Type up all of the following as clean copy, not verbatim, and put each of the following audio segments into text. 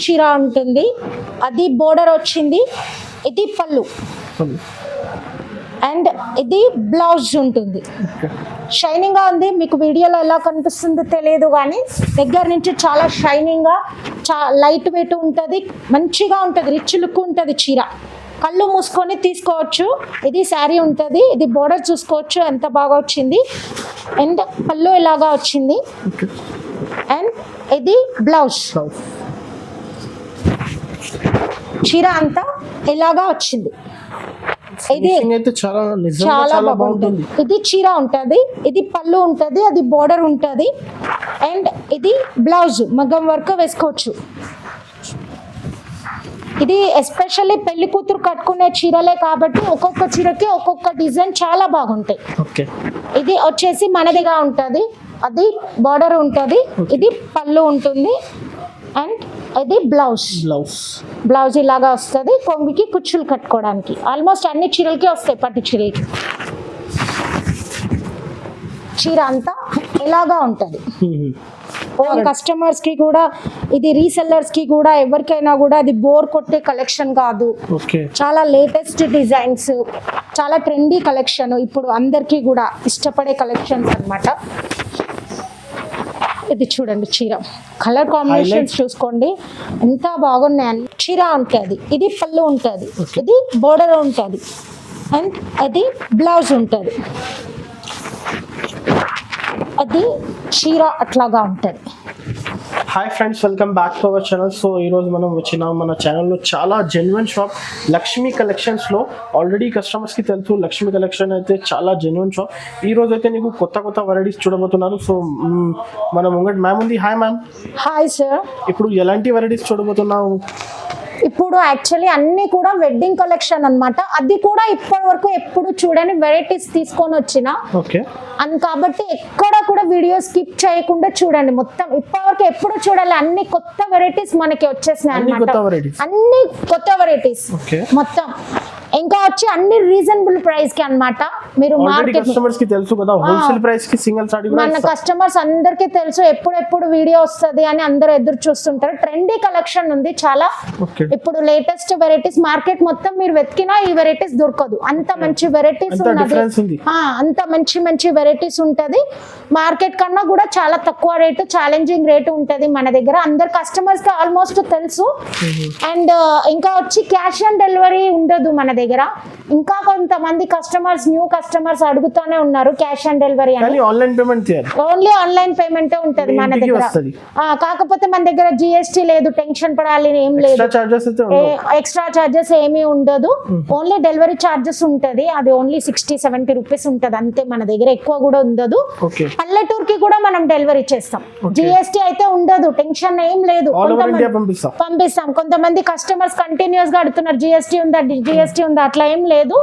చీర ఉంటుంది, అది బోర్డర్ వచ్చింది, ఇది పళ్ళు అండ్ ఇది బ్లౌజ్ ఉంటుంది. షైనింగ్గా ఉంది, మీకు వీడియోలో ఎలా కనిపిస్తుందో తెలియదు కానీ దగ్గర నుంచి చాలా షైనింగ్గా లైట్ వెయిట్ ఉంటుంది, మంచిగా ఉంటుంది, రిచ్ లుక్ ఉంటుంది చీర. కళ్ళు మూసుకొని తీసుకోవచ్చు. ఇది శారీ ఉంటుంది, ఇది బోర్డర్ చూసుకోవచ్చు ఎంత బాగా వచ్చింది అండ్ పళ్ళు ఇలాగా వచ్చింది అండ్ ఇది బ్లౌజ్. చీర అంతా ఇలాగా వచ్చింది. ఇది చాలా బాగుంటుంది. ఇది చీర ఉంటుంది, ఇది పళ్ళు ఉంటుంది, అది బోర్డర్ ఉంటుంది అండ్ ఇది బ్లౌజ్ మగ్గం వర్క్ వేసుకోవచ్చు. ఇది ఎస్పెషల్లీ పెళ్లి కూతురు కట్టుకునే చీరలే కాబట్టి ఒక్కొక్క చీరకి ఒక్కొక్క డిజైన్ చాలా బాగుంటాయి. ఇది వచ్చేసి మనదిగా ఉంటుంది, అది బార్డర్ ఉంటుంది, ఇది పళ్ళు ఉంటుంది అండ్ ఇది బ్లౌజ్ ఇలాగా వస్తుంది. కొంగుకి కుచ్చులు కట్టుకోవడానికి ఆల్మోస్ట్ అన్ని చీరలకి వస్తాయి, పట్టు చీరలకి. చీర అంతా ఇలాగా ఉంటుంది. కస్టమర్స్ కి కూడా, ఇది రీసెల్లర్స్ కి కూడా, ఎవరికైనా కూడా అది బోర్ కొట్టే కలెక్షన్ కాదు. చాలా లేటెస్ట్ డిజైన్స్, చాలా ట్రెండీ కలెక్షన్, ఇప్పుడు అందరికీ కూడా ఇష్టపడే కలెక్షన్స్ అన్నమాట. ఇది చూడండి చీర కలర్ కాంబినేషన్స్ చూసుకోండి ఎంత బాగున్నాయి. చీర ఉంటుంది, ఇది పళ్ళు ఉంటుంది, ఇది బోర్డర్ ఉంటుంది అండ్ అది బ్లౌజ్ ఉంటుంది, అది చీర అట్లాగా ఉంటుంది. Hi friends, welcome back to our channel. So ఈరోజు మనం వచ్చినాం మన ఛానల్లో చాలా జెన్యున్ షాప్ లక్ష్మీ కలెక్షన్స్లో. ఆల్రెడీ కస్టమర్స్కి తెలుసు లక్ష్మీ కలెక్షన్ అయితే చాలా జెన్యున్ షాప్. ఈరోజు అయితే నీకు కొత్త వెరైటీస్ చూడబోతున్నారు. సో మన ముంగట్ మ్యామ్ ఉంది. Hi ma'am. Hi sir. ఇప్పుడు ఎలాంటి వెరైటీస్ చూడబోతున్నావు? ఇప్పుడు యాక్చువల్లీ అన్ని కూడా వెడ్డింగ్ కలెక్షన్ అన్నమాట. అది కూడా ఇప్పటి వరకు ఎప్పుడు చూడని వెరైటీస్ తీసుకొని వచ్చిన. కాబట్టి ఎక్కడ కూడా వీడియో స్కిప్ చేయకుండా చూడండి. మొత్తం ఇప్పటి వరకు ఎప్పుడు చూడాలి, అన్ని కొత్త వెరైటీస్ మనకి వచ్చేసినాయి అన్నమాట. అన్ని కొత్త వెరైటీస్ మొత్తం. ఇంకా వచ్చి అన్ని రీజనబుల్ ప్రైస్ కి అన్నమాట. మీరు కస్టమర్స్ కి తెలుసు కదా, హోల్సేల్ ప్రైస్ కి సింగిల్ సారీ కూడా మన కస్టమర్స్ అందరికీ తెలుసు, ఎప్పుడు వీడియో వస్తుంది అని అందరూ ఎదురు చూస్తుంటారు. ట్రెండీ కలెక్షన్ ఉంది చాలా. ఇప్పుడు లేటెస్ట్ వెరైటీస్ మార్కెట్ మొత్తం మీరు వెతికినా ఈ వెరైటీస్ దొరకదు, అంత మంచి వెరైటీస్ ఉన్నది. అంత మంచి వెరైటీస్ ఉంటది. మార్కెట్ కన్నా కూడా చాలా తక్కువ రేటు, ఛాలెంజింగ్ రేటు ఉంటది మన దగ్గర. అందరు కస్టమర్స్ కి ఆల్మోస్ట్ తెలుసు. అండ్ ఇంకా వచ్చి క్యాష్ ఆన్ డెలివరీ ఉండదు మన దగ్గర. ఇంకా కొంతమంది కస్టమర్స్, న్యూ కస్టమర్స్ అడుగుతూనే ఉన్నారు క్యాష్ ఆన్ డెలివరీ అని. ఓన్లీ ఆన్లైన్ పేమెంట్ ఉంటది మన దగ్గర. కాకపోతే మన దగ్గర జిఎస్టీ లేదు, టెన్షన్ పడాలి ఏం లేదు, ఎక్స్ట్రా చార్జెస్ ఏమీ ఉండదు. ఓన్లీ డెలివరీ చార్జెస్ ఉంటది, అది ఓన్లీ 60-70 రూపీస్ ఉంటది అంతే. మన దగ్గర ఎక్కువ కూడా ఉండదు. పల్లెటూరుకి కూడా మనం డెలివరీ చేస్తాం. జిఎస్టీ అయితే ఉండదు, టెన్షన్ ఏం లేదు, పంపిస్తాం. కొంతమంది కస్టమర్స్ కంటిన్యూస్ గా అడుగుతున్నారు జిఎస్టీ ఉందా, అట్లా ఏం లేదు.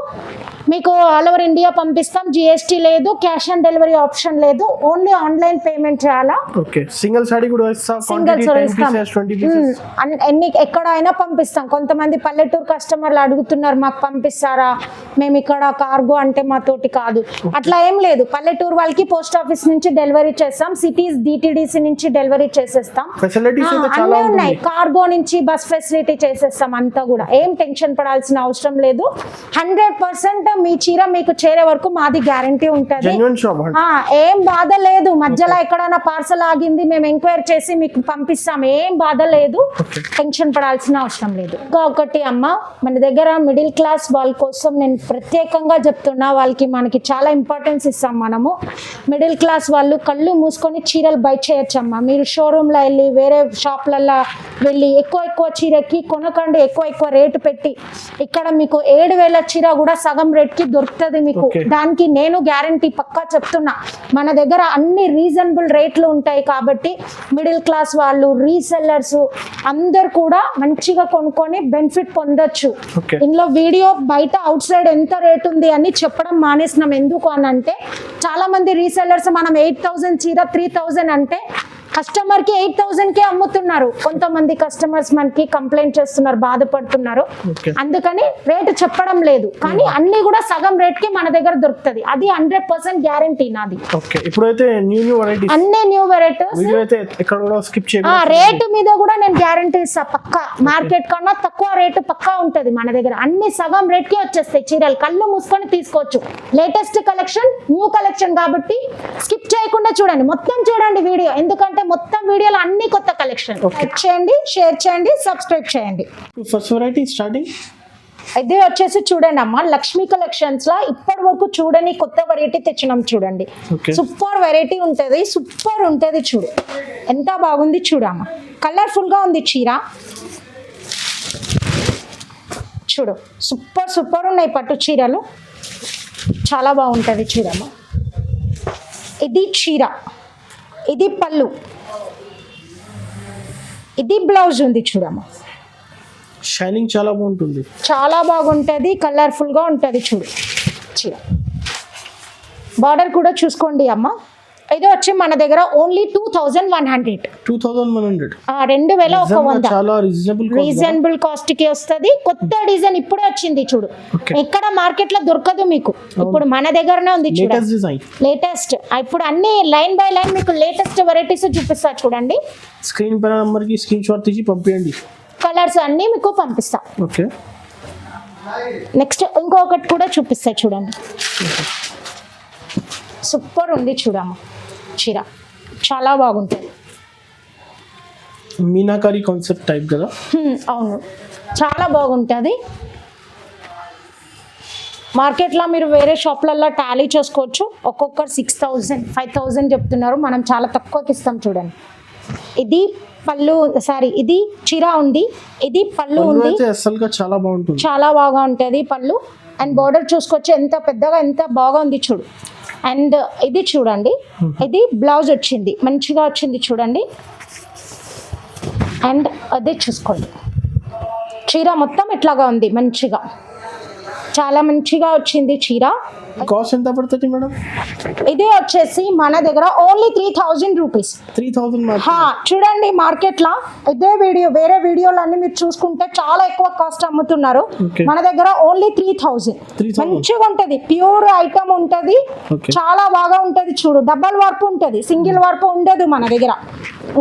మీకు ఆల్ ఓవర్ ఇండియా పంపిస్తాం. జిఎస్టీ లేదు, క్యాష్ ఆన్ డెలివరీ ఆప్షన్ లేదు, ఓన్లీ ఆన్లైన్ పేమెంట్ చేయాలా. ఎక్కడైనా పంపిస్తాం. కొంతమంది పల్లెటూరు కస్టమర్లు అడుగుతున్నారు మాకు పంపిస్తారా, మేము ఇక్కడ కార్గో అంటే మా తోటి కాదు, అట్లా ఏం లేదు. పల్లెటూరు వాళ్ళకి పోస్ట్ ఆఫీస్ నుంచి డెలివరీ చేస్తాం, సిటీస్ డిటిడిసి నుంచి డెలివరీ చేసేస్తాం, అన్నీ ఉన్నాయి. కార్గో నుంచి బస్ ఫెసిలిటీ చేసేస్తాం. అంతా కూడా ఏం టెన్షన్ పడాల్సిన అవసరం లేదు. 100% మీ చీర మీకు చేరే వరకు మాది గ్యారంటీ ఉంటది. ఏం బాధ లేదు. మధ్యలో ఎక్కడైనా పార్సల్ ఆగింది మేము ఎంక్వైరీ చేసి మీకు పంపిస్తాం, ఏం బాధ లేదు, టెన్షన్ పడాల్సిన అవసరం లేదు. ఇంకా ఒకటి అమ్మ, మన దగ్గర మిడిల్ క్లాస్ వాళ్ళ కోసం నేను ప్రత్యేకంగా చెప్తున్నా, మనకి చాలా ఇంపార్టెన్స్ ఇస్తాం మనము. మిడిల్ క్లాస్ వాళ్ళు కళ్ళు మూసుకొని చీరలు బై చేయొచ్చమ్మా. మీరు షోరూమ్ లో వెళ్ళి వేరే షాప్లలో వెళ్ళి ఎక్కువ చీరకి కొనకండి, ఎక్కువ రేటు పెట్టి. ఇక్కడ మీకు 7,000 చీర కూడా సగం రేట్ కి దొరుకుతుంది మీకు. దానికి నేను గ్యారంటీ పక్కా చెప్తున్నా. మన దగ్గర అన్ని రీజనబుల్ రేట్లు ఉంటాయి కాబట్టి మిడిల్ క్లాస్ వాళ్ళు, రీసెల్లర్స్ అందరు కూడా మంచిగా కొనుక్కొని బెనిఫిట్ పొందొచ్చు. ఇందులో వీడియో బయట అవుట్ సైడ్ ఎంత రేట్ ఉంది అని చెప్పడం మానేసినాం. ఎందుకు అని అంటే చాలా మంది రీసెల్లర్స్ మనం 8,000 చీర 3,000 అంటే కస్టమర్ కి 8,000 కే అమ్ముతున్నారు. కొంతమంది కస్టమర్స్ మనకి కంప్లైంట్ చేస్తున్నారు, బాధపడుతున్నారు. Okay. అందుకని రేటు చెప్పడం లేదు, కానీ అన్ని కూడా సగం రేట్ కి మన దగ్గర దొరుకుతుంది. అది 100% గ్యారంటీ నాది. ఓకే, ఇప్పుడైతే న్యూ వెరైటీస్ అన్ని న్యూ వెరైటీస్. వీడియో అయితే ఎక్కడ కూడా స్కిప్ చేయకుండా రేటు మీద కూడా నేను గ్యారంటీ ఇస్తా. పక్కా మార్కెట్ కన్నా తక్కువ రేటు పక్కా ఉంటది మన దగ్గర. అన్ని సగం రేట్ కి వచ్చేస్తాయి చీరలు. కళ్ళు మూసుకొని తీసుకోవచ్చు. లేటెస్ట్ కలెక్షన్, న్యూ కలెక్షన్ కాబట్టి స్కిప్ చేయకుండా చూడండి, మొత్తం చూడండి వీడియో. ఎందుకంటే మొత్తం వీడియోలో అన్ని కొత్త కలెక్షన్. లైక్ చేయండి, షేర్ చేయండి, సబ్స్క్రైబ్ చేయండి. ఫస్ట్ వెరైటీ స్టార్టింగ్ ఇదే వచ్చేసి చూడండి అమ్మ, లక్ష్మీ కలెక్షన్స్ లా ఇప్పటి వరకు చూడని కొత్త వెరైటీ తెచ్చినాం చూడండి. Okay. సూపర్ వెరైటీ ఉంటది, సూపర్ ఉంటది. చూడు ఎంత బాగుంది చూడమ్మ, కలర్ఫుల్ గా ఉంది చీర. చూడు సూపర్ సూపర్ ఉన్నాయి పట్టు చీరలు, చాలా బాగుంటది చీరమ్మ. ఇది చీర, ఇది పళ్ళు, ఇది బ్లౌజ్ ఉంది చూడమ్మ. షైనింగ్ చాలా బాగుంటుంది. చాలా బాగుంటుంది, కలర్ఫుల్ గా ఉంటుంది. చూడు చీర బార్డర్ కూడా చూసుకోండి అమ్మ. ఇది వచ్చి మన దగ్గర ఓన్లీ 2,100. 2,100 2,100 చాలా రీజనబుల్ కాస్ట్ కి వస్తుంది. కొత్త డిజైన్ ఇప్పుడే వచ్చింది చూడు. Okay. ఎక్కడ మార్కెట్ లో దొరకదు మీకు, ఇప్పుడు మన దగ్గరనే ఉంది లేటెస్ట్ చూడండి. డిజైన్. లేటెస్ట్ ఇప్పుడు అన్ని లైన్ బై లైన్ మీకు లేటెస్ట్ వెరైటీస్ చూపిస్తా చూడండి. స్క్రీన్ పైన నంబర్ కి స్క్రీన్ షాట్ తీసి పంపించండి. కలర్స్ అన్ని మీకు పంపిస్తా. ఓకే, నెక్స్ట్ ఇంకొకటి కూడా చూపిస్తా చూడండి. సూపర్ ఉంది చూడమ్మ చీర, చాలా బాగుంటుంది. మీనాకారి కాన్సెప్ట్ టైప్ కదా. అవును, చాలా బాగుంటుంది. మార్కెట్లో మీరు వేరే షాప్లలో టాలీ చేసుకోవచ్చు. ఒక్కొక్కరు 6,000 5,000 చెప్తున్నారు, మనం చాలా తక్కువకి ఇస్తాం చూడండి. ఇది పళ్ళు, సారీ ఇది చీర ఉంది, ఇది పళ్ళు ఉంది. అసలుగా చాలా బాగుంటుంది, చాలా బాగా ఉంటుంది పళ్ళు. అండ్ బార్డర్ చూసుకోవచ్చు ఎంత పెద్దగా, ఎంత బాగా ఉంది చూడు. అండ్ ఇది చూడండి, ఇది బ్లౌజ్ వచ్చింది, మంచిగా వచ్చింది చూడండి. అండ్ అదే చూసుకోండి, చీర మొత్తం ఇట్లాగా ఉంది మంచిగా, చాలా మంచిగా వచ్చింది చీర. కాస్ట్ ఎంత పడుతుంది మేడం? ఇది వచ్చేసి మన దగ్గర ఓన్లీ 3,000 రూపీస్. 3,000 చూడండి మార్కెట్ లో ఇదే వీడియో, వేరే వీడియోలు అన్ని మీరు చూసుకుంటే చాలా ఎక్కువ కాస్ట్ అమ్ముతున్నారు. Okay. మన దగ్గర ఓన్లీ 3,000. మంచిగా ఉంటది, ప్యూర్ ఐటమ్ ఉంటది. Okay. చాలా బాగా ఉంటది చూడు. డబల్ వర్క్ ఉంటది, సింగిల్ వర్క్ ఉండదు మన దగ్గర.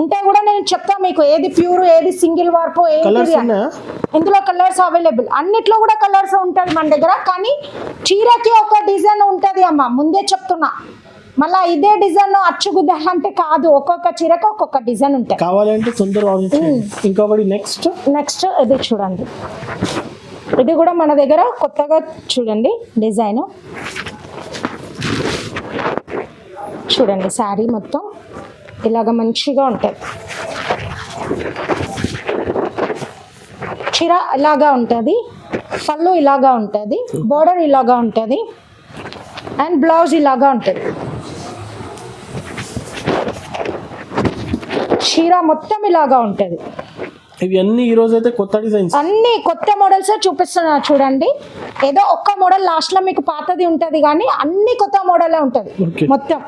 ఉంటే కూడా నేను చెప్తా మీకు ఏది ప్యూర్, ఏది సింగిల్ వర్క్, కలర్స్ ఏది. ఉన్నాయా? ఇందులో కలర్స్ అవైలబుల్, అన్నిట్లో కూడా కలర్స్ ఉంటది మన దగ్గర. కానీ చీరకి ఒక డిజైన్ ఉంటది అమ్మ, ముందే చెప్తున్నా. మళ్ళా ఇదే డిజైన్ అచ్చుగుద్దాలంటే కాదు, ఒక్కొక్క చీరకు ఒక్కొక్క డిజైన్ ఉంటుంది. కావాలంటే తొందరగా ఆర్డర్ చేయండి. ఇంకొకటి నెక్స్ట్ ఇది చూడండి, ఇది కూడా మన దగ్గర కొత్తగా చూడండి డిజైన్. చూడండి శారీ మొత్తం ఇలాగ మంచిగా ఉంటుంది. చీర ఇలాగా ఉంటుంది, పళ్ళు ఇలాగా ఉంటుంది, బోర్డర్ ఇలాగా ఉంటుంది, అండ్ బ్లౌజ్ ఇలాగా ఉంటుంది. చీర మొత్తం ఇలాగా ఉంటుంది. ఇవి అన్ని ఈ రోజు అయితే కొత్త డిజైన్స్, అన్ని కొత్త మోడల్స్ చూపిస్తున్నా చూడండి. ఏదో ఒక్క మోడల్ లాస్ట్ లో మీకు పాతది ఉంటది, కానీ అన్ని కొత్త మోడల్ ఉంటది. Okay. మొత్తం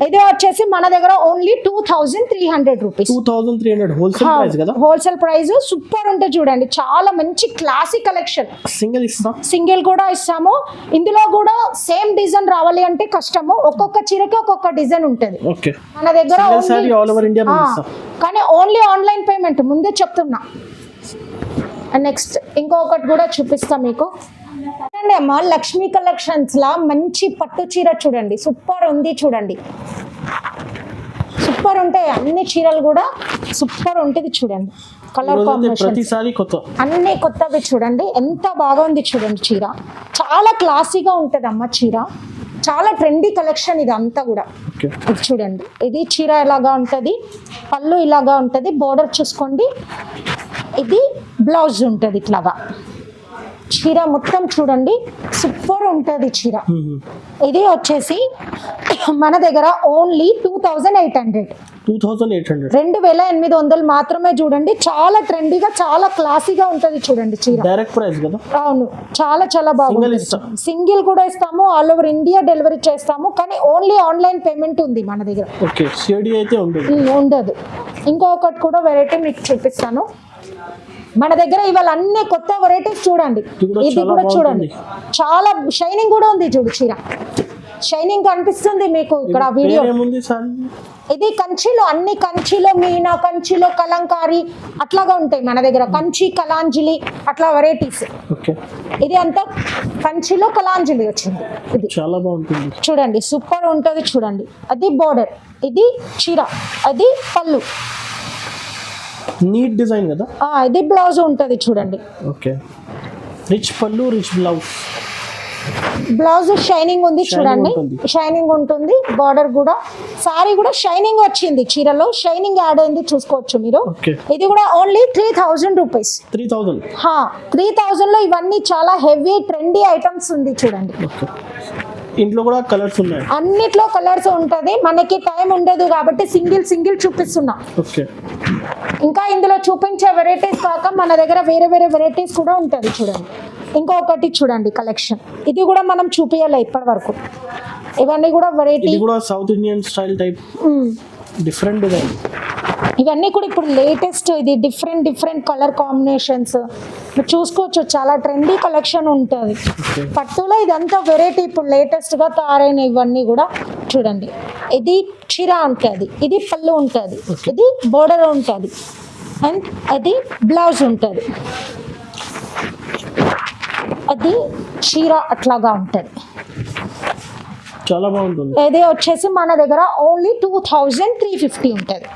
ఇది వచ్చేసి మన దగ్గర ఓన్లీ 2,300 రూపీస్. 2,300 హోల్సేల్ ప్రైస్ కదా. హోల్సేల్ ప్రైస్ సూపర్ ఉంటుంది చూడండి. చాలా మంచి క్లాసిక్ కలెక్షన్. సింగిల్ ఇస్తాం, సింగిల్ కూడా ఇస్తాము. ఇందులో కూడా సేమ్ డిజైన్ రావాలి అంటే కష్టము, ఒక్కొక్క చీరకి ఒక్కొక్క డిజైన్ ఉంటుంది ఓకే. మన దగ్గర. ఆల్ ఓవర్ ఇండియా పంపిస్తాం, కానీ ఓన్లీ ఆన్లైన్ పేమెంట్, ముందే చెప్తున్నా. నెక్స్ట్ ఇంకొకటి కూడా చూపిస్తా మీకు. చూడండి అమ్మా, లక్ష్మీ కలెక్షన్స్ లా మంచి పట్టు చీర చూడండి, సూపర్ ఉంది చూడండి. సూపర్ ఉంటాయి అన్ని చీరలు కూడా, సూపర్ ఉంటుంది చూడండి. కలర్ కాంబినేషన్ ప్రతిసారి కొత్త, అన్ని కొత్తవి చూడండి. ఎంత బాగా ఉంది చూడండి చీర. చాలా క్లాసీగా ఉంటుంది అమ్మ చీర, చాలా ట్రెండీ కలెక్షన్ ఇది అంతా కూడా. ఇది చూడండి, ఇది చీర ఇలాగా ఉంటుంది, పళ్ళు ఇలాగా ఉంటుంది, బోర్డర్ చూసుకోండి. ఇది బ్లౌజ్ ఉంటుంది ఇట్లాగా. చీర మొత్తం చూడండి, సూపర్ ఉంటుంది చీర. ఇది వచ్చేసి మన దగ్గర ఓన్లీ 2,800. 2800. 2800 మాత్రమే. చూడండి చాలా ట్రెండీగా, చాలా క్లాసీగా ఉంటది చూడండి చీర. డైరెక్ట్ ప్రైస్ కదా? అవును, చాలా చాలా బాగుంది. సింగిల్ కూడా ఇస్తాము, ఆల్ ఓవర్ ఇండియా డెలివరీ చేస్తాము, కానీ ఓన్లీ ఆన్లైన్ పేమెంట్ ఉంది మన దగ్గర. ఓకే, సిడి అయితే ఉండదు. ఇంకొకటి కూడా వెరైటీ మీకు చూపిస్తాను మన దగ్గర. ఇవాళ అన్ని కొత్త వెరైటీస్ చూడండి. ఇది కూడా చూడండి, చాలా షైనింగ్ కూడా ఉంది. చూడు చీర షైనింగ్ కనిపిస్తుంది మీకు ఇక్కడ వీడియో. ఇది కంచిలో, అన్ని కంచిలో మీనా, కంచిలో కలంకారీ అట్లాగా ఉంటాయి మన దగ్గర. కంచి, కలాంజలి అట్లా వెరైటీస్. ఇది అంతా కంచిలో కలాంజలి వచ్చింది. ఇది చాలా బాగుంటుంది చూడండి, సూపర్ ఉంటుంది చూడండి. అది బోర్డర్, ఇది చీర, అది పళ్ళు. నీట్ డిజైన్ కదా. ఇది బ్లౌజ్ ఉంటుంది చూడండి. ఓకే, రిచ్ పళ్ళు, రిచ్ బ్లౌజ్. బ్లౌజ్ షైనింగ్ ఉంది చూడండి, షైనింగ్ ఉంటుంది. బార్డర్ కూడా, సారీ కూడా షైనింగ్ వచ్చింది. చీరలో షైనింగ్ యాడ్ అయింది, చూసుకోవచ్చు మీరు. ఇది కూడా ఓన్లీ 3000 రూపీస్. 3000 లో ఇవన్నీ చాలా హెవీ ట్రెండీ ఐటమ్స్ ఉంది చూడండి. ఇంట్లో కూడా కలర్స్ ఉన్నాయి, అన్నిట్లో కలర్స్ ఉంటది. మనకి టైం ఉండదు కాబట్టి సింగిల్ చూపిస్తున్నా. ఇంకా ఇందులో చూపించే వెరైటీస్ కాక మన దగ్గర వేరే వేరే వెరైటీస్ కూడా ఉంటది చూడండి. ఇంకొకటి చూడండి కలెక్షన్, ఇది కూడా మనం చూపించాలి ఇప్పటి వరకు. ఇవన్నీ కూడా వెరైటీ, ఇది కూడా south Indian style type, different design. ఇవన్నీ కూడా ఇప్పుడు లేటెస్ట్. ఇది డిఫరెంట్ కలర్ కాంబినేషన్స్ మీరు చూసుకోవచ్చు. చాలా ట్రెండీ కలెక్షన్ ఉంటుంది పట్టులో. ఇదంతా వెరైటీ ఇప్పుడు లేటెస్ట్ గా తయారైన ఇవన్నీ కూడా చూడండి. ఇది చీర ఉంటుంది, ఇది పళ్ళు ఉంటుంది, ఇది బోర్డర్ ఉంటుంది, అండ్ అది బ్లౌజ్ ఉంటుంది, అది చీర అట్లాగా ఉంటుంది. చాలా బాగుంటుంది. ఇది వచ్చేసి మన దగ్గర ఓన్లీ 2350 ఉంటుంది.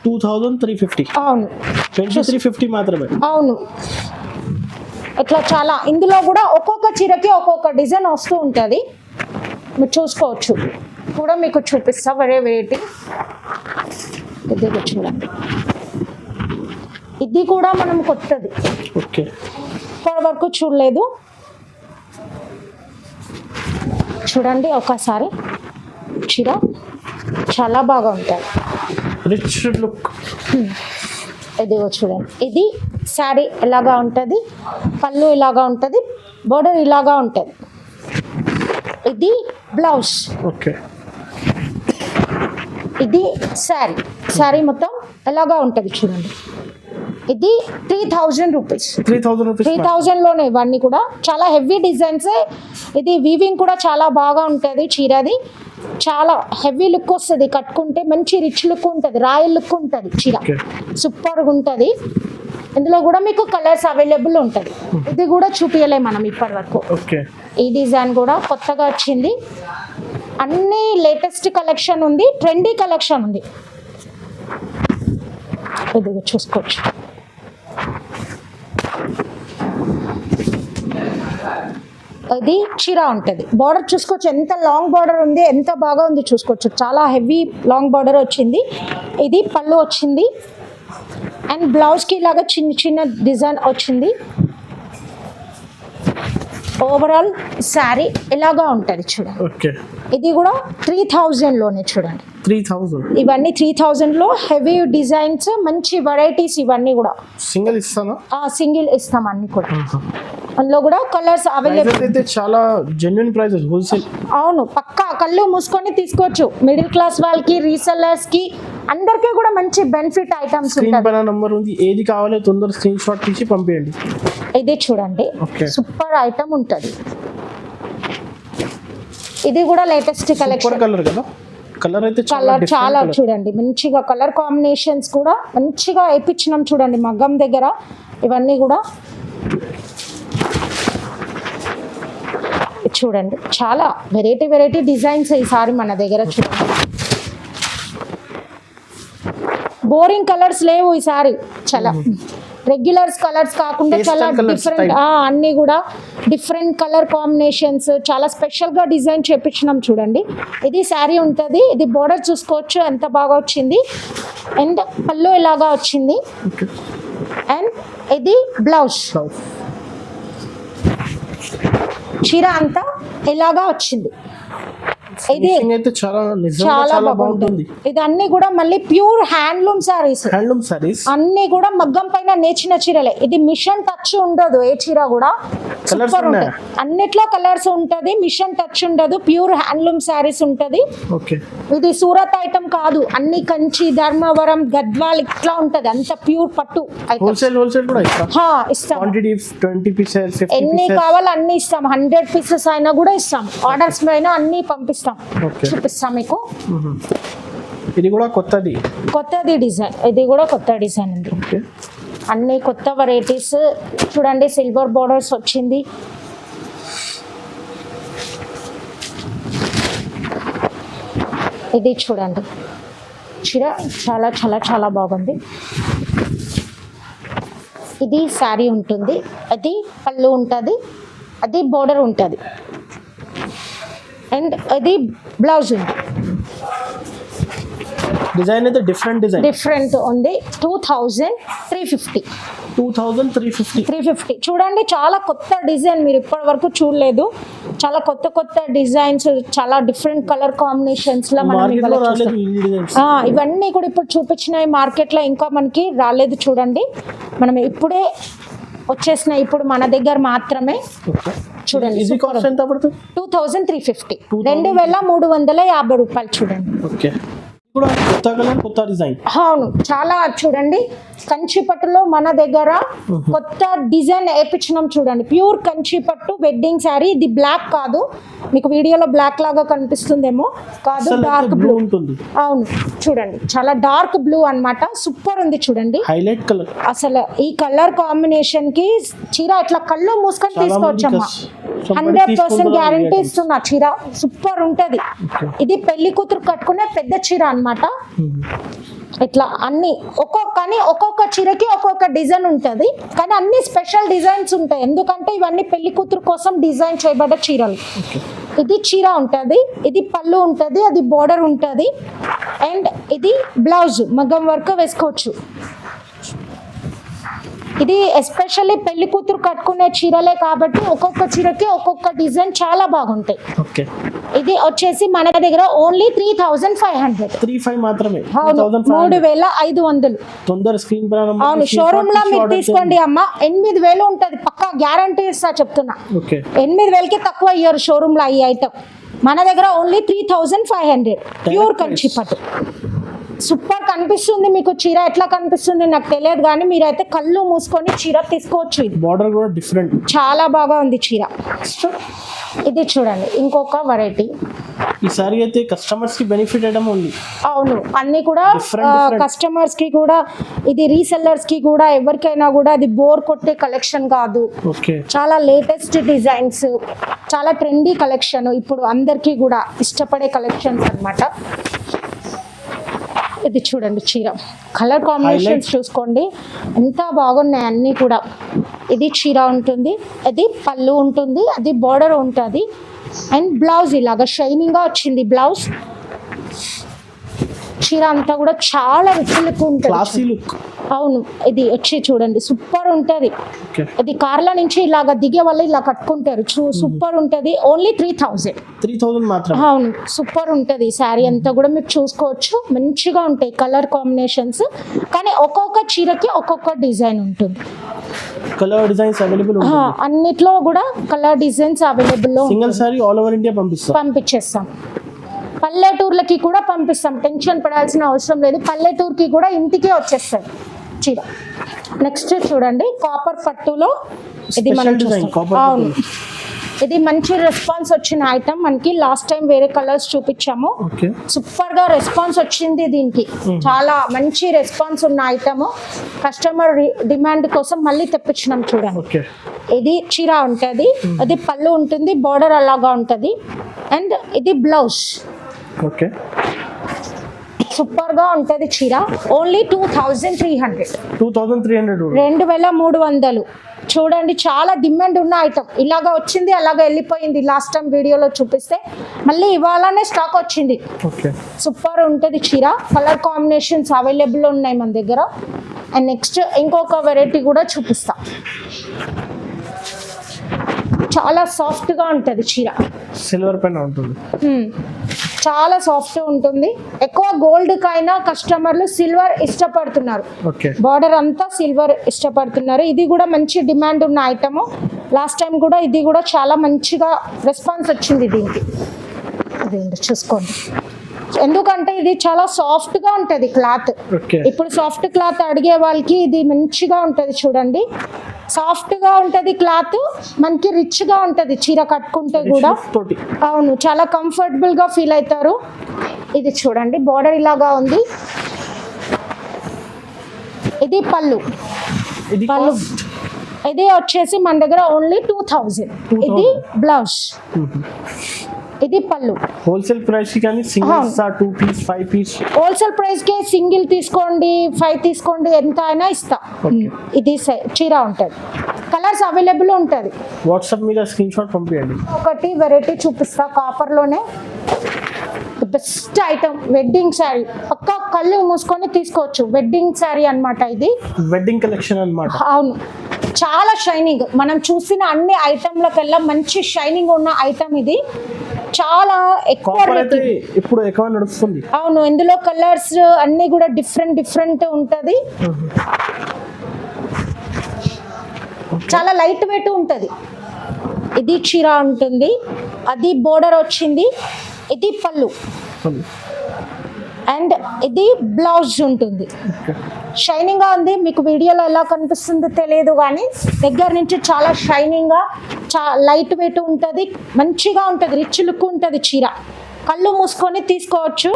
2350. అవును, 2350 మాత్రమే. అవును, ఇట్లా చాలా. ఇందులో కూడా ఒక్కొక్క చీరకి ఒక్కొక్క డిజైన్ వస్తూ ఉంటుంది, మీరు చూసుకోవచ్చు. కూడా మీకు చూపిస్తా వెరైటీ. ఇది చూడండి, ఇది కూడా మనం కొత్తది, ఇప్పటి వరకు చూడలేదు. చూడండి ఒకసారి, చీర చాలా బాగా ఉంటుంది, రిచ్ లుక్. ఇదిగో చూడండి, ఇది శారీ ఇలాగా ఉంటుంది, పళ్ళు ఇలాగా ఉంటుంది, బోర్డర్ ఇలాగా ఉంటుంది, ఇది బ్లౌజ్. ఓకే, ఇది శారీ మొత్తం ఎలాగా ఉంటుంది చూడండి. ఇది 3000 రూపీస్. 3000 లోనే ఇవన్నీ కూడా చాలా హెవీ డిజైన్స్. ఇది వీవింగ్ కూడా చాలా బాగా ఉంటుంది చీరది. చాలా హెవీ లుక్ వస్తుంది, కట్టుకుంటే మంచి రిచ్ లుక్ ఉంటుంది, రాయల్ లుక్ ఉంటుంది చీర, సూపర్గా ఉంటుంది. ఇందులో కూడా మీకు కలర్స్ అవైలబుల్ ఉంటుంది. ఇది కూడా చూపించలే మనం ఇప్పటి వరకు. ఈ డిజైన్ కూడా కొత్తగా వచ్చింది, అన్ని లేటెస్ట్ కలెక్షన్ ఉంది, ట్రెండీ కలెక్షన్ ఉంది. ఇది చూసుకోవచ్చు. ఇది చీర ఉంటుంది, బార్డర్ చూసుకోవచ్చు, ఎంత లాంగ్ బార్డర్ ఉంది, ఎంత బాగా ఉంది చూసుకోవచ్చు. చాలా హెవీ లాంగ్ బార్డర్ వచ్చింది. ఇది పళ్ళు వచ్చింది, అండ్ బ్లౌజ్కి ఇలాగా చిన్న డిజైన్ వచ్చింది. ఓవరాల్ శారీ ఇలాగా ఉంటుంది చూడండి. ఇది కూడా 3000 లోనే చూడండి. 3000. ఇవన్నీ 3000 లో హెవీ డిజైన్స్, మంచి వెరైటీస్. ఇవన్నీ కూడా సింగిల్ ఇస్తాను, సింగిల్ ఇస్తాం అన్ని కూడా. అందులో కూడా కలర్స్ అవైలబుల్. అయితే చాలా జెన్యూన్ ప్రైసెస్, హోల్సేల్. అవును, పక్కా కళ్ళు మూసుకొని తీసుకోవచ్చు. మిడిల్ క్లాస్ వాళ్ళకి, రీసెల్లర్స్ కి, అందరికీ కూడా మంచి బెనిఫిట్ ఐటమ్స్ ఉంటాయి. నంబర్ ఉంది, ఏది కావాలో తొందర స్క్రీన్ షాట్ తీసి పంపించండి. ఇది చూడండి, సూపర్ ఐటమ్ ఉంటుంది. ఇది కూడా లేటెస్ట్ కలెక్షన్. కలర్ కదా, కలర్ అయితే చాలా చూడండి, మంచిగా కలర్ కాంబినేషన్స్ కూడా మంచిగా వేయించినాం చూడండి మగ్గం దగ్గర. ఇవన్నీ కూడా చూడండి, చాలా వెరైటీ డిజైన్స్ ఈసారి మన దగ్గర. చూడండి, బోరింగ్ కలర్స్ లేవు ఈసారి, చాలా రెగ్యులర్స్ కలర్స్ కాకుండా చాలా డిఫరెంట్, అన్నీ కూడా డిఫరెంట్ కలర్ కాంబినేషన్స్, చాలా స్పెషల్గా డిజైన్ చేపించినాం చూడండి. ఇది శారీ ఉంటుంది, ఇది బోర్డర్ చూసుకోవచ్చు ఎంత బాగా వచ్చింది, అండ్ పళ్ళు ఇలాగా వచ్చింది, అండ్ ఇది బ్లౌజ్. చీర అంతా ఇలాగా వచ్చింది. ఇది ఫినిషింగ్ అయితే చాలా నిజంగా చాలా బాగుంటుంది. ఇది అన్ని కూడా మళ్ళీ pure handloom saris, handloom saris అన్ని కూడా మగ్గం పైన నేర్చిన చీరలే. ఇది మిషన్ టచ్ ఉండదు ఏ చీర కూడా, సూపర్ ఉంటుంది. అన్నిట్లో కలర్స్ ఉంటది, మిషన్ టచ్ ఉండదు, ప్యూర్ హ్యాండ్లూమ్ సారీస్ ఉంటది. ఓకే, ఇది సూరత్ ఐటమ్ కాదు, అన్ని కంచి, ధర్మవరం, గద్వాల్ ఇట్లా ఉంటది, అంత ప్యూర్ పట్టు ఐటమ్. హోల్సేల్ కూడా ఇస్తాం. క్వాంటిటీ 20 పీసెస్, 50 ఎన్ని కావాలో అన్ని ఇస్తాం. 100 పీసెస్ అయినా కూడా ఇస్తాం. ఆర్డర్స్ పైన అన్ని పంపిస్తాం, చూపిస్తాం మీకు. ఇది కూడా కొత్తది డిజైన్, ఇది కూడా కొత్త డిజైన్ ఉంది. అన్ని కొత్త వెరైటీస్ చూడండి. సిల్వర్ బోర్డర్స్ వచ్చింది. ఇది చూడండి చీర చాలా చాలా చాలా బాగుంది. ఇది శారీ ఉంటుంది, అది పళ్ళు ఉంటుంది, అది బోర్డర్ ఉంటుంది, అండ్ అది బ్లౌజ్ ఉంది. డిజైన్ అయితే డిఫరెంట్ ఉంది. 2350. 2350 చూడండి, చాలా కొత్త డిజైన్, మీరు ఇప్పటి వరకు చూడలేదు. చాలా కొత్త డిజైన్స్, చాలా డిఫరెంట్ కలర్ కాంబినేషన్స్ లో మనం ఇవన్నీ కూడా ఇప్పుడు చూపించినవి మార్కెట్ లో ఇంకా మనకి రాలేదు. చూడండి, మనం ఇప్పుడే వచ్చేసినాయి, ఇప్పుడు మన దగ్గర మాత్రమే. చూడండి 2350, 2350 రూపాయలు. చూడండి, కొత్త డిజైన్. అవును, చాలా. చూడండి, కంచి పట్టులో మన దగ్గర కొత్త డిజైన్ వేయించినాం. చూడండి, ప్యూర్ కంచి పట్టు వెడ్డింగ్ శారీ. ఇది బ్లాక్ కాదు, మీకు వీడియోలో బ్లాక్ లాగా కనిపిస్తుందేమో, కాదు, డార్క్ బ్లూ ఉంటుంది. అవును, చూడండి, చాలా డార్క్ బ్లూ అన్నమాట. సూపర్ ఉంది. చూడండి, హైలైట్ కలర్. అసలు ఈ కలర్ కాంబినేషన్ కి చీర ఇట్లా కళ్ళు మూసుకొని తీసుకోవచ్చమ్మా. 100% గ్యారంటీ ఇస్తున్నా. చీర సూపర్ ఉంటది. ఇది పెళ్లి కూతురు కట్టుకునే పెద్ద చీర అన్నమాట. ఇట్లా అన్ని ఒక్కొక్క చీరకి ఒక్కొక్క డిజైన్ ఉంటది, కానీ అన్ని స్పెషల్ డిజైన్స్ ఉంటాయి. ఎందుకంటే ఇవన్నీ పెళ్లి కూతురు కోసం డిజైన్ చేయబడ్డ చీరలు. ఇది చీర ఉంటది, ఇది పళ్ళు ఉంటది, అది బోర్డర్ ఉంటది, అండ్ ఇది బ్లౌజ్ మగ్గం వర్క్ వేసుకోవచ్చు. ఇది ఎస్పెషల్లీ పెళ్లి కూతురు కట్టుకునే చీరలే కాబట్టి ఒక్కొక్క చీరకి ఒక్కొక్క డిజైన్ చాలా బాగుంటాయి. ఇది వచ్చేసి మన దగ్గర ఓన్లీ 3500. 35 మాత్రమే. 3500. అవును, షోరూమ్ లో మీరు తీసుకోండి అమ్మ, 8000 ఉంటది పక్కా, గ్యారంటీ ఇస్తా చెప్తున్నా. 8000కి తక్కువ ఇయ్యారు షోరూమ్ లో ఈ ఐటమ్. మన దగ్గర ఓన్లీ 3500 ప్యూర్ కంచి పట్టు. సూపర్ కనిపిస్తుంది. మీకు చీర ఎట్లా కనిపిస్తుంది నాకు తెలియదు, కానీ మీరైతే కళ్ళు మూసుకొని చీర తీసుకోవచ్చు. ఇది బోర్డర్ కూడా డిఫరెంట్, చాలా బాగా ఉంది చీర. ఇది చూడండి, ఇంకొక వెరైటీ. ఈ సారీ అయితే కస్టమర్స్ కి బెనిఫిట్ ఐటమ్ ఉంది. అవును, అన్ని కూడా కస్టమర్స్ కి కూడా, ఇది రీసెల్లర్స్ కి కూడా, ఎవరికైనా కూడా అది బోర్ కొట్టే కలెక్షన్ కాదు. చాలా లేటెస్ట్ డిజైన్స్, చాలా ట్రెండీ కలెక్షన్, ఇప్పుడు అందరికీ కూడా ఇష్టపడే కలెక్షన్స్ అన్నమాట. ఇది చూడండి, చీర కలర్ కాంబినేషన్స్ చూసుకోండి ఎంత బాగున్నాయి అన్నీ కూడా. ఇది చీర ఉంటుంది, అది పళ్ళు ఉంటుంది, అది బోర్డర్ ఉంటుంది, అండ్ బ్లౌజ్ ఇలాగా షైనింగ్గా వచ్చింది బ్లౌజ్. చీర అంతా కూడా చాలా రిచ్ లుక్ ఉంటుంది. అవును, ఇది వచ్చి చూడండి సూపర్ ఉంటుంది. ఇది కార్ల నుంచి ఇలాగ దిగే వాళ్ళు ఇలా కట్టుకుంటారు, సూపర్ ఉంటుంది. ఓన్లీ 3000 మాత్రం. అవును, సూపర్ ఉంటుంది. శారీ అంతా కూడా మీరు చూసుకోవచ్చు, మంచిగా ఉంటాయి కలర్ కాంబినేషన్స్, కానీ ఒక్కొక్క చీరకి ఒక్కొక్క డిజైన్ ఉంటుంది. కలర్ డిజైన్స్ అవైలబుల్, అన్నిట్లో కూడా colour designs available. Single sari all over India పంపించేస్తాం. పల్లెటూర్లకి కూడా పంపిస్తాం, టెన్షన్ పడాల్సిన అవసరం లేదు. పల్లెటూరుకి కూడా ఇంటికే వచ్చేస్తుంది చీర. నెక్స్ట్ చూడండి, కాపర్ పట్టులో ఇది మనం చూస్తాం. అవును, ఇది మంచి రెస్పాన్స్ వచ్చిన ఐటమ్. మనకి లాస్ట్ టైం వేరే కలర్స్ చూపించాము, సూపర్ గా రెస్పాన్స్ వచ్చింది దీనికి. చాలా మంచి రెస్పాన్స్ ఉన్న ఐటమ్. కస్టమర్ డిమాండ్ కోసం మళ్ళీ తెప్పించినాం. చూడండి, ఇది చీర ఉంటుంది, అది పళ్ళు ఉంటుంది, బోర్డర్ అలాగా ఉంటుంది, అండ్ ఇది బ్లౌజ్. సూపర్ గా ఉంటది చీర. ఓన్లీ 2300. 2300. చూడండి, చాలా డిమాండ్ ఉన్న ఐటమ్. ఇలాగా వచ్చింది, అలాగా వెళ్ళిపోయింది. లాస్ట్ టైం వీడియోలో చూపిస్తే మళ్ళీ ఇవాళనే స్టాక్ వచ్చింది. సూపర్ ఉంటుంది చీర. కలర్ కాంబినేషన్స్ అవైలబుల్ ఉన్నాయి మన దగ్గర. అండ్ నెక్స్ట్ ఇంకొక వెరైటీ కూడా చూపిస్తా. చాలా సాఫ్ట్ గా ఉంటది చీర. సిల్వర్ పైన ఉంటుంది. చాలా సాఫ్ట్ ఉంటుంది. ఎక్కువ గోల్డ్ కైనా కస్టమర్లు సిల్వర్ ఇష్టపడుతున్నారు. ఓకే. బార్డర్ అంతా సిల్వర్ ఇష్టపడుతున్నారు. ఇది కూడా మంచి డిమాండ్ ఉన్న ఐటమ్. లాస్ట్ టైం కూడా ఇది కూడా చాలా మంచిగా రెస్పాన్స్ వచ్చింది దీనికి. అదేంటి చూసుకోండి, ఎందుకంటే ఇది చాలా సాఫ్ట్ గా ఉంటది క్లాత్. ఇప్పుడు సాఫ్ట్ క్లాత్ అడిగే వాళ్ళకి ఇది మంచిగా ఉంటది. చూడండి, సాఫ్ట్ గా ఉంటది క్లాత్, మనకి రిచ్ గా ఉంటది చీర కట్టుకుంటే కూడా. అవును, చాలా కంఫర్టబుల్ గా ఫీల్ అవుతారు. ఇది చూడండి, బార్డర్ ఇలాగా ఉంది. ఇది పళ్ళు. ఇది వచ్చేసి మన దగ్గర ఓన్లీ 2000. ఇది బ్లౌజ్, ఇది పళ్ళు. హోల్సేల్ ప్రైస్ కి కానీ single 2 piece 5 piece wholesale price కి సింగిల్ తీసుకోండి 5 తీసుకోండి ఎంత అయినా ఇస్తా. ఇది చీర ఉంటది, కలర్స్ అవైలబుల్ ఉంటది. వాట్సాప్ మీద స్క్రీన్ షాట్ పంపించండి. ఒకటి వెరైటీ చూపిస్తా, కాపర్ లోనే బెస్ట్ ఐటమ్, వెడ్డింగ్ శారీ. పక్కా కళ్ళు మూసుకొని తీసుకోవచ్చు. వెడ్డింగ్ శారీ అన్నమాట ఇది, వెడ్డింగ్ కలెక్షన్ అన్నమాట. అవును, చాలా షైనింగ్. మనం చూసిన అన్ని ఐటమ్ల కల్లా మంచి షైనింగ్ ఉన్న ఐటమ్ ఇది. చాలా ఎక్కువ ఇప్పుడు ఎక్కువ నడుస్తుంది. అవును, ఇందులో కలర్స్ అన్ని కూడా డిఫరెంట్ ఉంటది. చాలా లైట్ వెయిట్ ఉంటది. ఇది చీర ఉంటుంది, అది బోర్డర్ వచ్చింది. ఇది పళ్ళు అండ్ ఇది బ్లౌజ్ ఉంటుంది. షైనింగ్ గా ఉంది. మీకు వీడియోలో ఎలా కనిపిస్తుందో తెలియదు కానీ దగ్గర నుంచి చాలా షైనింగ్ గా, లైట్ వెయిట్ ఉంటుంది, మంచిగా ఉంటుంది, రిచ్ లుక్ ఉంటుంది చీర. కళ్ళు మూసుకొని తీసుకోవచ్చు.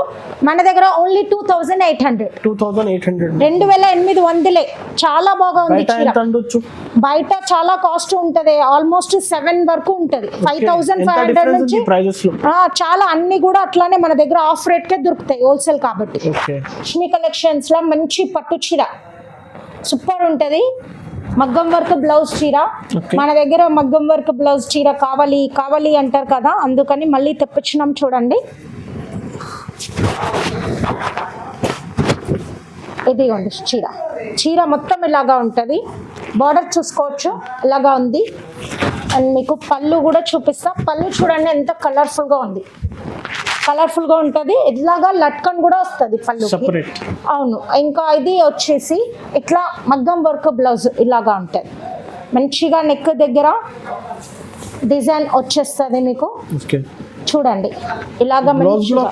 మన దగ్గర ఓన్లీ 2800. 2800 చాలా బాగా ఉంది చీర. బయట చాలా కాస్ట్ ఉంటది, ఆల్మోస్ట్ 7 వరకు ఉంటది. 5500 నుంచి చాలా, అన్ని కూడా అట్లానే మన దగ్గర ఆఫ్ రేట్ కే దొరుకుతాయి హోల్సేల్ కాబట్టి. లక్ష్మీ కలెక్షన్స్ లో మంచి పట్టు చీర సూపర్ ఉంటది. మగ్గం వర్క్ బ్లౌజ్ చీర. మన దగ్గర మగ్గం వర్క్ బ్లౌజ్ చీర కావాలి అంటారు కదా, అందుకని మళ్ళీ తెప్పించినాం. చూడండి, ఇదిగోండి చీర మొత్తం ఇలాగా ఉంటుంది. బార్డర్ చూసుకోవచ్చు ఇలాగా ఉంది. అండ్ మీకు పళ్ళు కూడా చూపిస్తా. పళ్ళు చూడండి ఎంత కలర్ఫుల్ గా ఉంది, కలర్ఫుల్ గా ఉంటది. ఇట్లాగా లట్కన్ కూడా వస్తుంది పళ్ళు. అవును, ఇంకా ఇది వచ్చేసి ఇట్లా మగ్గం వర్క్ బ్లౌజ్ ఇలాగా ఉంటది. మంచిగా నెక్ దగ్గర డిజైన్ వచ్చేస్తుంది మీకు. చూడండి ఇలాగా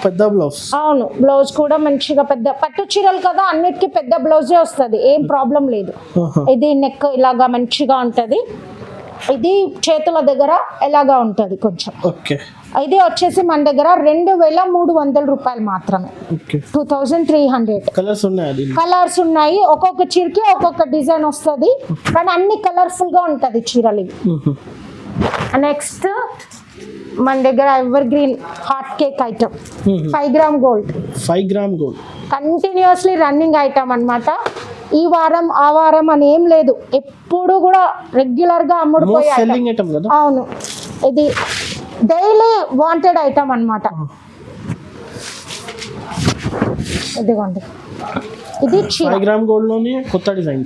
పెద్ద బ్లౌజ్. అవును, బ్లౌజ్ కూడా మంచిగా పెద్ద. పట్టు చీరలు కదా, అన్నిటికీ పెద్ద బ్లౌజే వస్తుంది, ఏం ప్రాబ్లం లేదు. ఇది నెక్ ఇలాగా మంచిగా ఉంటది. ఇది చేతుల దగ్గర ఎలాగా ఉంటది కొంచెం. ఇది వచ్చేసి మన దగ్గర 2300 రూపాయలు మాత్రమే. 2300. కలర్స్ ఉన్నాయి. ఒక్కొక్క చీరకి ఒక్కొక్క డిజైన్ వస్తుంది, కానీ అన్ని కలర్ఫుల్ గా ఉంటది చీరలు. నెక్స్ట్ మన దగ్గర ever green hot cake item 5 gram gold. Continuously running item అన్నమాట. ఈ వారం ఆ వారం అని ఏం లేదు, ఎప్పుడు కూడా రెగ్యులర్ గా అమ్ముడుపోయే ఐటమ్. అవును, ఇది డైలీ వాంటెడ్ ఐటమ్ అన్నమాట. ఇదిగోండి, ఇది చీర. 5 గ్రామ్ గోల్డ్ లోనే కొత్త డిజైన్.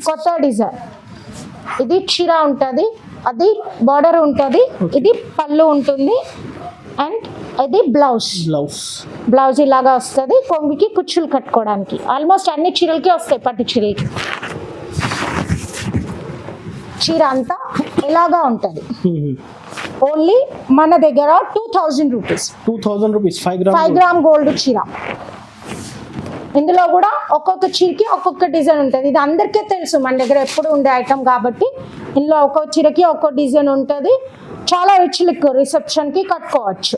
ఇది చీర ఉంటుంది, అది బార్డర్ ఉంటుంది, ఇది పళ్ళు ఉంటుంది. అండ్ ఇది బ్లౌజ్ ఇలాగా వస్తుంది. కొంగికి కుచ్చులు కట్టుకోవడానికి ఆల్మోస్ట్ అన్ని చీరలకి వస్తాయి. పట్టు చీరలకి చీర అంతా ఇలాగా ఉంటుంది. ఓన్లీ మన దగ్గర 2000 రూపీస్. 5 గ్రామ్ గోల్డ్ చీర. ఇందులో కూడా ఒక్కొక్క చీరకి ఒక్కొక్క డిజైన్ ఉంటుంది. ఇది అందరికీ తెలుసు, మన దగ్గర ఎప్పుడు ఉండే ఐటమ్ కాబట్టి. ఇందులో ఒక్కొక్క చీరకి ఒక్కొక్క డిజైన్ ఉంటుంది. చాలా రిచ్ లుక్, రిసెప్షన్ కి కట్టుకోవచ్చు.